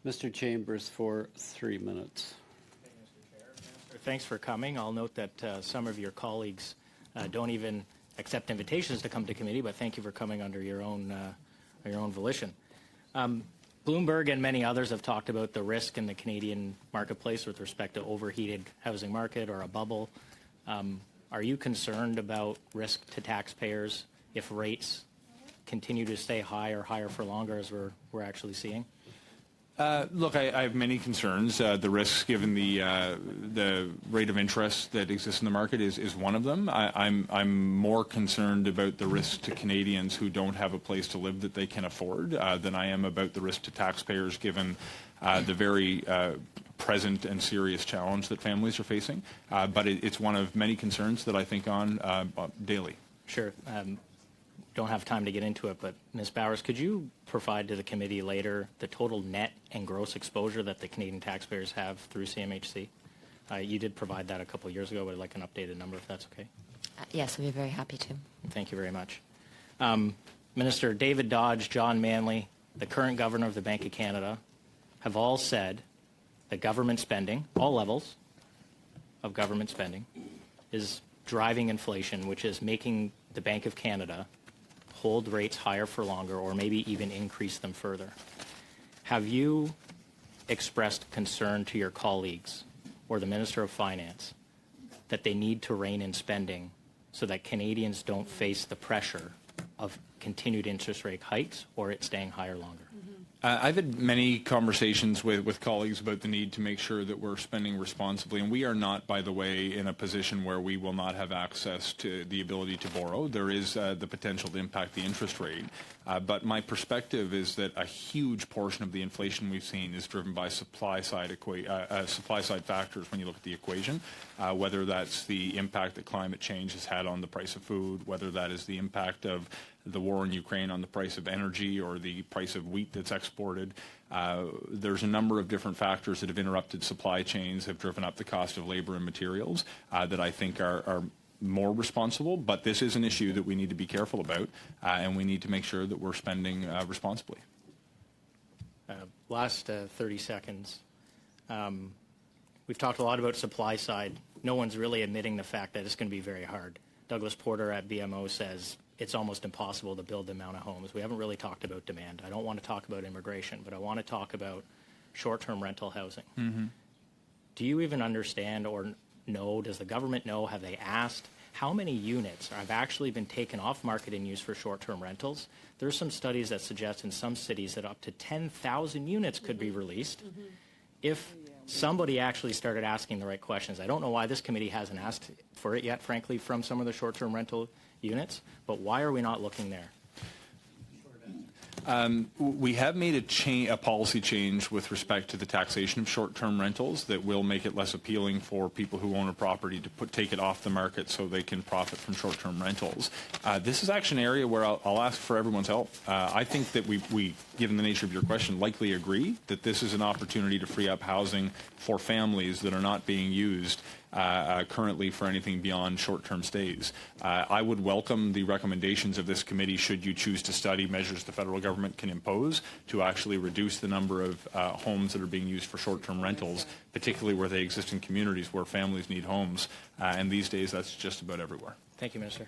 Mr. Chambers for 3 minutes. Thank you, Mr. Chair. Minister, thanks for coming. I'll note that some of your colleagues don't even accept invitations to come to committee, but thank you for coming under your own volition. Bloomberg and many others have talked about the risk in the Canadian marketplace with respect to overheated housing market or a bubble. Are you concerned about risk to taxpayers if rates continue to stay high or higher for longer as we're actually seeing? Look, I have many concerns. The risks, given the rate of interest that exists in the market, is one of them. I'm more concerned about the risk to Canadians who don't have a place to live that they can afford than I am about the risk to taxpayers, given the very present and serious challenge that families are facing. But it's one of many concerns that I think on daily. Sure. Don't have time to get into it, but Ms. Bowers, could you provide to the committee later the total net and gross exposure that the Canadian taxpayers have through CMHC? You did provide that a couple of years ago, but I'd like an updated number if that's okay. Yes, I'd be very happy to. Thank you very much. Minister David Dodge, John Manley, the current governor of the Bank of Canada, have all said that government spending, all levels of government spending, is driving inflation, which is making the Bank of Canada hold rates higher for longer or maybe even increase them further. Have you expressed concern to your colleagues or the Minister of Finance that they need to rein in spending so that Canadians don't face the pressure of continued interest rate hikes or it staying higher longer? I've had many conversations with colleagues about the need to make sure that we're spending responsibly, and we are not, by the way, in a position where we will not have access to the ability to borrow. There is the potential to impact the interest rate, but my perspective is that a huge portion of the inflation we've seen is driven by supply side factors when you look at the equation, whether that's the impact that climate change has had on the price of food, whether that is the impact of the war in Ukraine on the price of energy or the price of wheat that's exported. There's a number of different factors that have interrupted supply chains, have driven up the cost of labor and materials that I think are more responsible. But this is an issue that we need to be careful about, and we need to make sure that we're spending responsibly. Last 30 seconds. We've talked a lot about supply side. No one's really admitting the fact that it's going to be very hard. Douglas Porter at BMO says it's almost impossible to build the amount of homes. We haven't really talked about demand. I don't want to talk about immigration, but I want to talk about short-term rental housing. Mm-hmm. Do you even understand or know, does the government know, have they asked how many units have actually been taken off market and used for short-term rentals? There's some studies that suggest in some cities that up to 10,000 units could be released if somebody actually started asking the right questions. I don't know why this committee hasn't asked for it yet, frankly, from some of the short-term rental units, but why are we not looking there? We have made a policy change with respect to the taxation of short-term rentals that will make it less appealing for people who own a property to take it off the market so they can profit from short-term rentals. This is actually an area where I'll ask for everyone's help. I think that we, given the nature of your question, likely agree that this is an opportunity to free up housing for families that are not being used currently for anything beyond short-term stays. I would welcome the recommendations of this committee should you choose to study measures the federal government can impose to actually reduce the number of homes that are being used for short-term rentals, particularly where they exist in communities where families need homes. And these days, that's just about everywhere. Thank you, Minister.